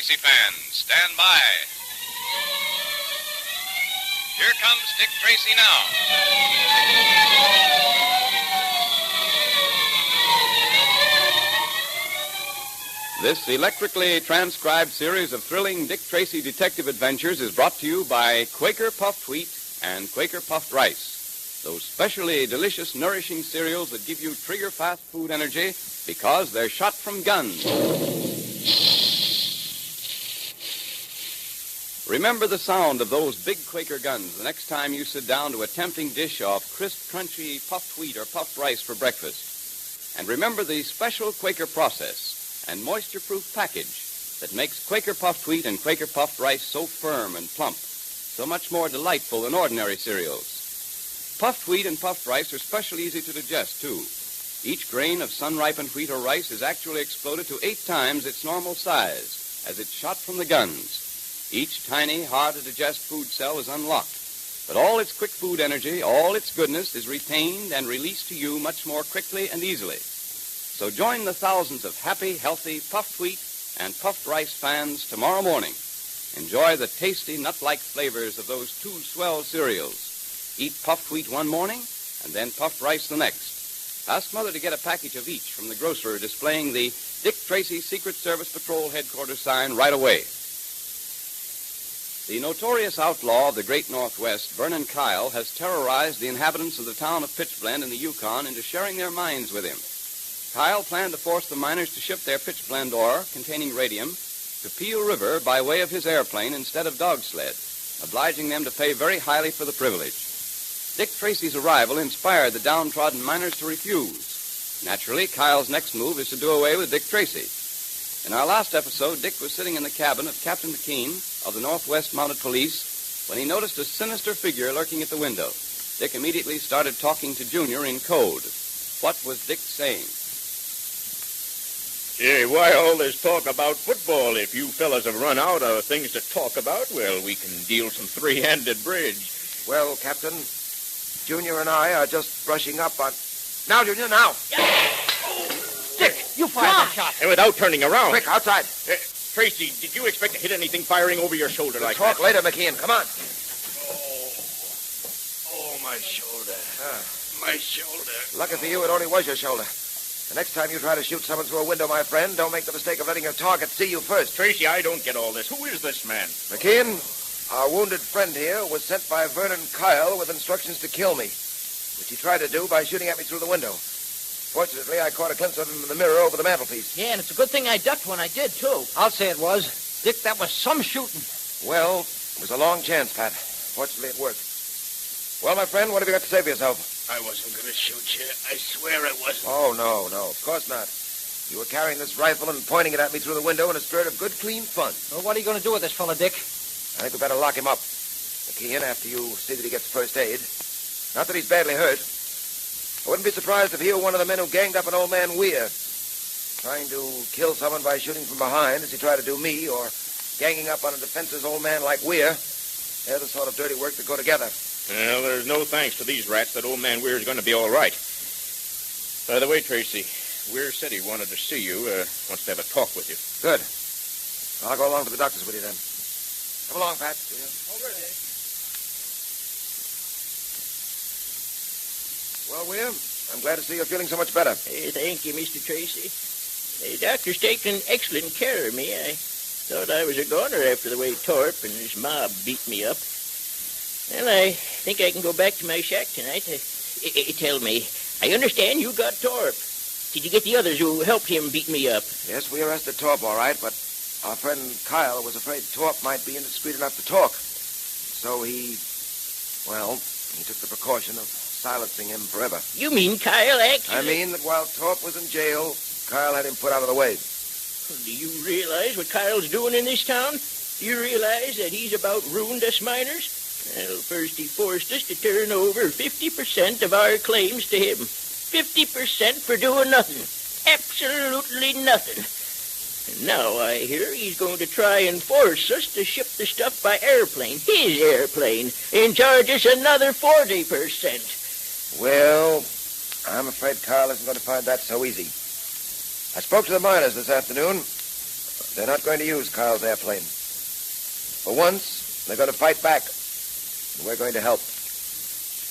Tracy fans, stand by. Here comes Dick Tracy now. This electrically transcribed series of thrilling Dick Tracy detective adventures is brought to you by Quaker Puffed Wheat and Quaker Puffed Rice, those specially delicious, nourishing cereals that give you trigger-fast food energy because they're shot from guns. Remember the sound of those big Quaker guns the next time you sit down to a tempting dish of crisp, crunchy puffed wheat or puffed rice for breakfast. And remember the special Quaker process and moisture-proof package that makes Quaker Puffed Wheat and Quaker Puffed Rice so firm and plump, so much more delightful than ordinary cereals. Puffed wheat and puffed rice are especially easy to digest, too. Each grain of sun-ripened wheat or rice is actually exploded to 8 times its normal size as it's shot from the guns. Each tiny, hard-to-digest food cell is unlocked, but all its quick food energy, all its goodness, is retained and released to you much more quickly and easily. So join the thousands of happy, healthy, puffed wheat and puffed rice fans tomorrow morning. Enjoy the tasty, nut-like flavors of those 2 swell cereals. Eat puffed wheat one morning and then puffed rice the next. Ask Mother to get a package of each from the grocer displaying the Dick Tracy Secret Service Patrol Headquarters sign right away. The notorious outlaw of the great Northwest, Vernon Kyle, has terrorized the inhabitants of the town of Pitchblend in the Yukon into sharing their mines with him. Kyle planned to force the miners to ship their pitchblende ore, containing radium, to Peel River by way of his airplane instead of dog sled, obliging them to pay very highly for the privilege. Dick Tracy's arrival inspired the downtrodden miners to refuse. Naturally, Kyle's next move is to do away with Dick Tracy. In our last episode, Dick was sitting in the cabin of Captain McKean of the Northwest Mounted Police when he noticed a sinister figure lurking at the window. Dick immediately started talking to Junior in code. What was Dick saying? Hey, why all this talk about football? If you fellas have run out of things to talk about, well, we can deal some three-handed bridge. Well, Captain, Junior and I are just brushing up on... Now, Junior, now! Dick, you fired that shot. And without turning around. Quick, outside. Tracy, did you expect to hit anything firing over your shoulder like Talk that? later, McKean. Come on. Oh, my shoulder. My shoulder. Lucky for you, it only was your shoulder. The next time you try to shoot someone through a window, my friend, don't make the mistake of letting your target see you first. Tracy, I don't get all this. Who is this man? McKean, our wounded friend here was sent by Vernon Kyle with instructions to kill me, which he tried to do by shooting at me through the window. Fortunately, I caught a glimpse of him in the mirror over the mantelpiece. Yeah, and it's a good thing I ducked when I did, too. I'll say it was. Dick, that was some shooting. Well, it was a long chance, Pat. Fortunately, it worked. Well, my friend, what have you got to say for yourself? I wasn't going to shoot you. I swear I wasn't. Oh, no, of course not. You were carrying this rifle and pointing it at me through the window in a spirit of good, clean fun. Well, what are you going to do with this fella, Dick? I think we better lock him up. McKean, after you see that he gets first aid. Not that he's badly hurt. I wouldn't be surprised if he were one of the men who ganged up on old man Weir. Trying to kill someone by shooting from behind, as he tried to do me, or ganging up on a defenseless old man like Weir. They're the sort of dirty work that go together. Well, there's no thanks to these rats that old man Weir's going to be all right. By the way, Tracy, Weir said he wanted to see you, wants to have a talk with you. Good. I'll go along to the doctor's with you then. Come along, Pat. Well, Weir, I'm glad to see you're feeling so much better. Hey, thank you, Mr. Tracy. The doctor's taken excellent care of me. I thought I was a goner after the way Torp and his mob beat me up. Well, I think I can go back to my shack tonight. Tell me, I understand you got Torp. Did you get the others who helped him beat me up? Yes, we arrested Torp, all right, but our friend Kyle was afraid Torp might be indiscreet enough to talk. So he took the precaution of silencing him forever. You mean Kyle actually... I mean that while Torp was in jail, Kyle had him put out of the way. Do you realize what Kyle's doing in this town? Do you realize that he's about ruined us miners? Well, first he forced us to turn over 50% of our claims to him. 50% for doing nothing. Absolutely nothing. And now I hear he's going to try and force us to ship the stuff by airplane, his airplane, and charge us another 40%. Well, I'm afraid Kyle isn't going to find that so easy. I spoke to the miners this afternoon. they're not going to use Kyle's airplane. For once, they're going to fight back, and we're going to help.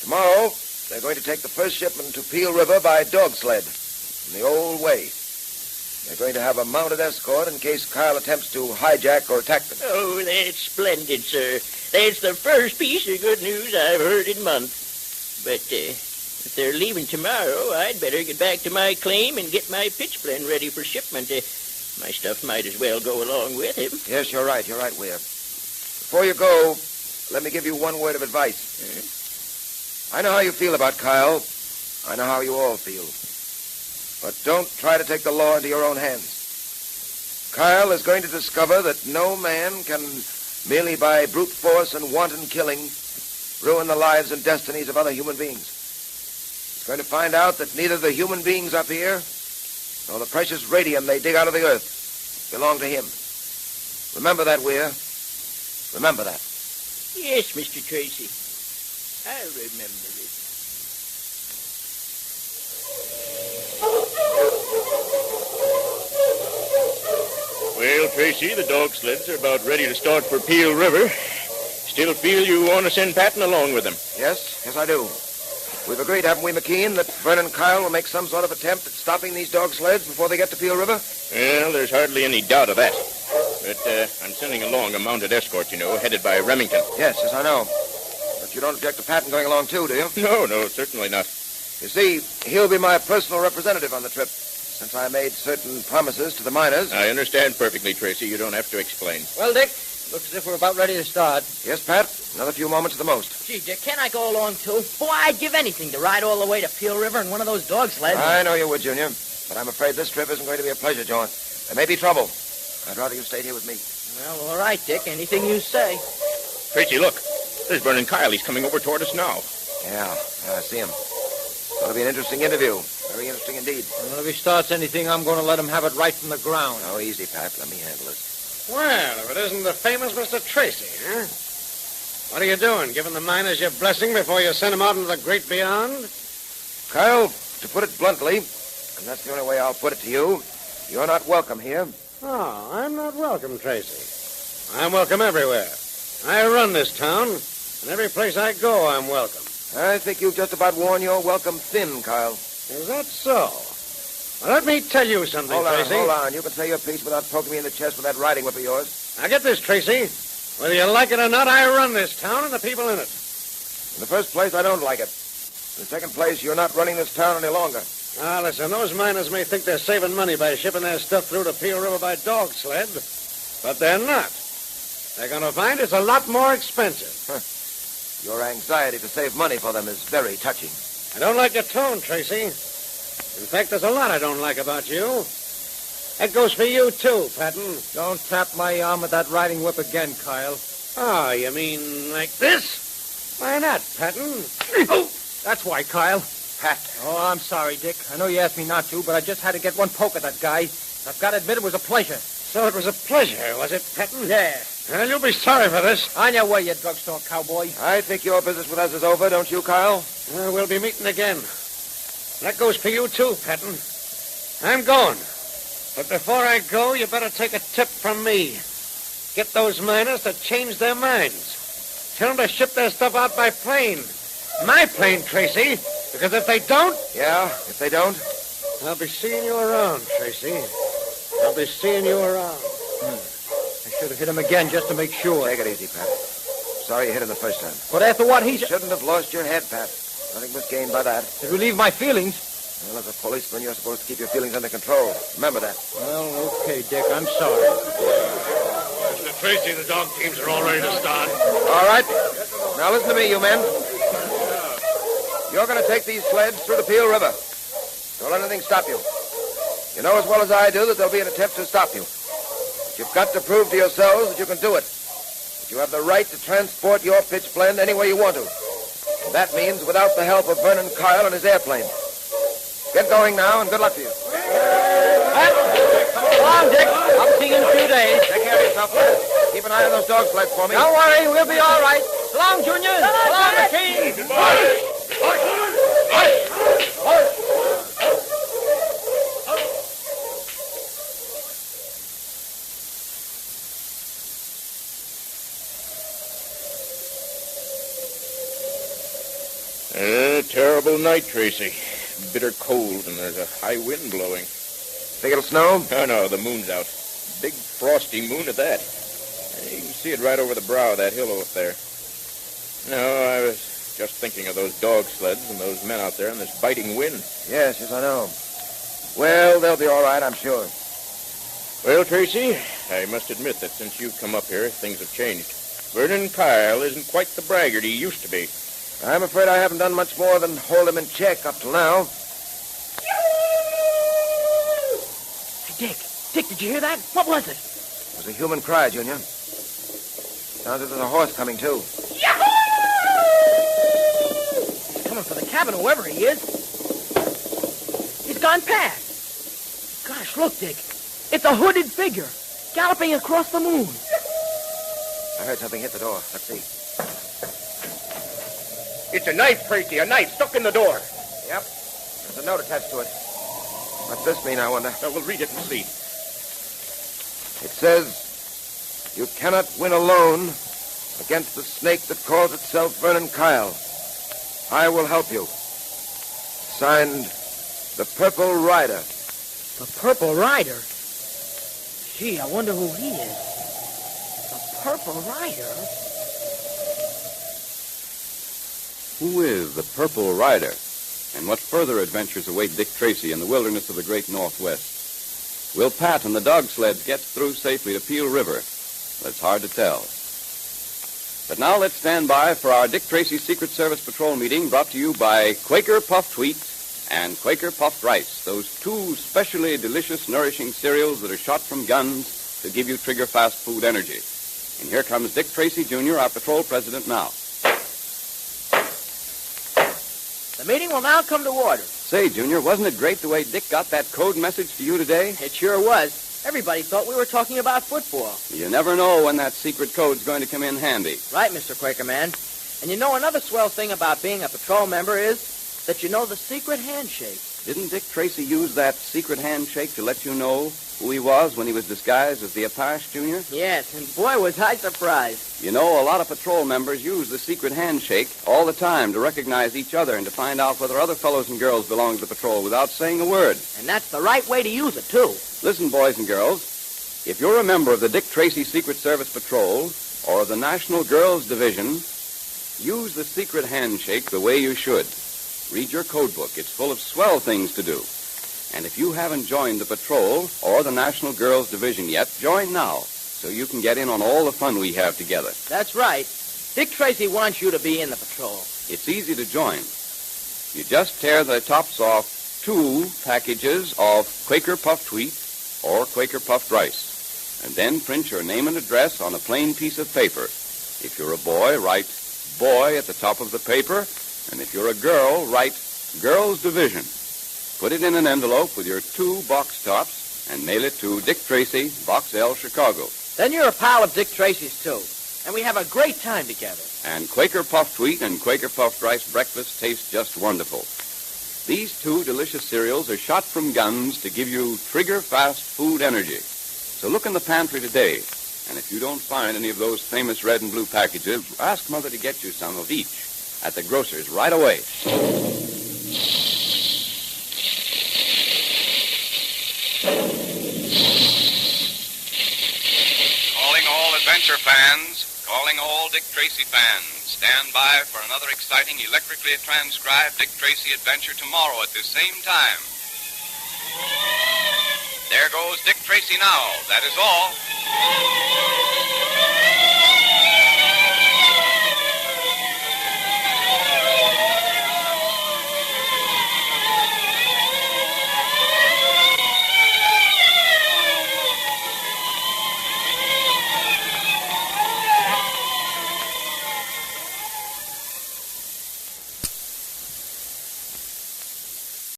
Tomorrow, they're going to take the first shipment to Peel River by dog sled, in the old way. They're going to have a mounted escort in case Kyle attempts to hijack or attack them. Oh, that's splendid, sir. That's the first piece of good news I've heard in months. But if they're leaving tomorrow, I'd better get back to my claim and get my pitchblend ready for shipment. My stuff might as well go along with him. Yes, you're right, Weir. Before you go, let me give you one word of advice. I know how you feel about Kyle. I know how you all feel. But don't try to take the law into your own hands. Kyle is going to discover that no man can, merely by brute force and wanton killing, ruin the lives and destinies of other human beings. He's going to find out that neither the human beings up here nor the precious radium they dig out of the earth belong to him. Remember that, Weir. Remember that. Yes, Mr. Tracy. I'll remember it. Well, Tracy, the dog sleds are about ready to start for Peel River. Still feel you want to send Patton along with them? Yes, I do. We've agreed, haven't we, McKean, that Vernon Kyle will make some sort of attempt at stopping these dog sleds before they get to Peel River? Well, there's hardly any doubt of that. But I'm sending along a mounted escort, headed by Remington. Yes, I know. But you don't object to Patton going along, too, do you? No, certainly not. You see, he'll be my personal representative on the trip, since I made certain promises to the miners. I understand perfectly, Tracy. You don't have to explain. Well, Dick, looks as if we're about ready to start. Yes, Pat. Another few moments at the most. Gee, Dick, can't I go along, too? Boy, I'd give anything to ride all the way to Peel River in one of those dog sleds. I know you would, Junior. But I'm afraid this trip isn't going to be a pleasure jaunt. There may be trouble. I'd rather you stayed here with me. Well, all right, Dick. Anything you say. Tracy, look. There's Vernon Kyle. He's coming over toward us now. Yeah, I see him. It'll be an interesting interview. Very interesting indeed. Well, if he starts anything, I'm going to let him have it right from the ground. Oh, easy, Pat. Let me handle it. Well, if it isn't the famous Mr. Tracy, huh? What are you doing, giving the miners your blessing before you send them out into the great beyond? Kyle, to put it bluntly, and that's the only way I'll put it to you, you're not welcome here. Oh, I'm not welcome, Tracy. I'm welcome everywhere. I run this town, and every place I go, I'm welcome. I think you've just about worn your welcome thin, Kyle. Is that so? Well, let me tell you something, Tracy. Hold on. You can say your piece without poking me in the chest with that riding whip of yours. Now, get this, Tracy. Whether you like it or not, I run this town and the people in it. In the first place, I don't like it. In the second place, you're not running this town any longer. Now, listen, those miners may think they're saving money by shipping their stuff through to Peel River by dog sled, but they're not. They're going to find it's a lot more expensive. Your anxiety to save money for them is very touching. I don't like your tone, Tracy. In fact, there's a lot I don't like about you. That goes for you, too, Patton. Don't tap my arm with that riding whip again, Kyle. Oh, you mean like this? Why not, Patton? Oh, that's why, Kyle. Pat. Oh, I'm sorry, Dick. I know you asked me not to, but I just had to get one poke at that guy. I've got to admit it was a pleasure. So it was a pleasure, was it, Patton? Yeah. Well, you'll be sorry for this. On your way, you drugstore cowboy. I think your business with us is over, don't you, Kyle? We'll be meeting again. That goes for you, too, Patton. I'm going. But before I go, you better take a tip from me. Get those miners to change their minds. Tell them to ship their stuff out by plane. My plane, Tracy. Because if they don't... Yeah, if they don't? I'll be seeing you around, Tracy. I'll be seeing you around. I should have hit him again just to make sure. Take it easy, Pat. Sorry you hit him the first time. But after what You shouldn't have lost your head, Pat. Nothing was gained by that. It relieved my feelings. Well, as a policeman, you're supposed to keep your feelings under control. Remember that. Well, okay, Dick. I'm sorry. Mr. Tracy, the dog teams are all ready to start. All right. Now listen to me, you men. You're going to take these sleds through the Peel River. Don't let anything stop you. You know as well as I do that there'll be an attempt to stop you. But you've got to prove to yourselves that you can do it. That you have the right to transport your pitchblend any way you want to. And that means without the help of Vernon Kyle and his airplane. Get going now, and good luck to you. Come on, Dick. I'll see you in a few days. Take care of yourself, lad. Keep an eye on those dog sleds for me. Don't worry. We'll be all right. So long, Junior. So long, McKean. terrible night, Tracy. Bitter cold, and there's a high wind blowing. Think it'll snow? Oh, no, the moon's out. Big frosty moon at that. You can see it right over the brow of that hill up there. No, I was just thinking of those dog sleds and those men out there in this biting wind. Yes, I know. Well, they'll be all right, I'm sure. Well, Tracy, I must admit that since you've come up here, things have changed. Vernon Kyle isn't quite the braggart he used to be. I'm afraid I haven't done much more than hold him in check up till now. Hey, Dick, did you hear that? What was it? It was a human cry, Junior. Sounds as if there's a horse coming, too. Yahoo! He's coming for the cabin, whoever he is. He's gone past. Gosh, look, Dick. It's a hooded figure galloping across the moon. I heard something hit the door. Let's see. It's a knife, Tracy, a knife stuck in the door. Yep. There's a note attached to it. What's this mean, I wonder? Well, we'll read it and see. It says, "You cannot win alone against the snake that calls itself Vernon Kyle. I will help you." Signed, the Purple Rider. The Purple Rider? Gee, I wonder who he is. The Purple Rider? Who is the Purple Rider? And what further adventures await Dick Tracy in the wilderness of the great Northwest? Will Pat and the dog sleds get through safely to Peel River? Well, it's hard to tell. But now let's stand by for our Dick Tracy Secret Service Patrol meeting, brought to you by Quaker Puffed Wheat and Quaker Puffed Rice, those two specially delicious, nourishing cereals that are shot from guns to give you trigger-fast food energy. And here comes Dick Tracy, Jr., our patrol president now. The meeting will now come to order. Say, Junior, wasn't it great the way Dick got that code message to you today? It sure was. Everybody thought we were talking about football. You never know when that secret code's going to come in handy. Right, Mr. Quakerman. And you know another swell thing about being a patrol member is that you know the secret handshake. Didn't Dick Tracy use that secret handshake to let you know who he was when he was disguised as the Apache, Junior? Yes, and boy, was I surprised. You know, a lot of patrol members use the secret handshake all the time to recognize each other and to find out whether other fellows and girls belong to the patrol without saying a word. And that's the right way to use it, too. Listen, boys and girls, if you're a member of the Dick Tracy Secret Service Patrol or of the National Girls Division, use the secret handshake the way you should. Read your code book. It's full of swell things to do. And if you haven't joined the patrol or the National Girls Division yet, join now so you can get in on all the fun we have together. That's right. Dick Tracy wants you to be in the patrol. It's easy to join. You just tear the tops off 2 packages of Quaker Puffed Wheat or Quaker Puffed Rice, and then print your name and address on a plain piece of paper. If you're a boy, write boy at the top of the paper, and if you're a girl, write Girls Division. Put it in an envelope with your 2 box tops and mail it to Dick Tracy, Box L, Chicago. Then you're a pal of Dick Tracy's, too. And we have a great time together. And Quaker Puffed Wheat and Quaker Puffed Rice breakfast taste just wonderful. These 2 delicious cereals are shot from guns to give you trigger-fast food energy. So look in the pantry today, and if you don't find any of those famous red and blue packages, ask Mother to get you some of each at the grocer's right away. Calling all adventure fans, calling all Dick Tracy fans. Stand by for another exciting, electrically transcribed Dick Tracy adventure tomorrow at this same time. There goes Dick Tracy now. That is all.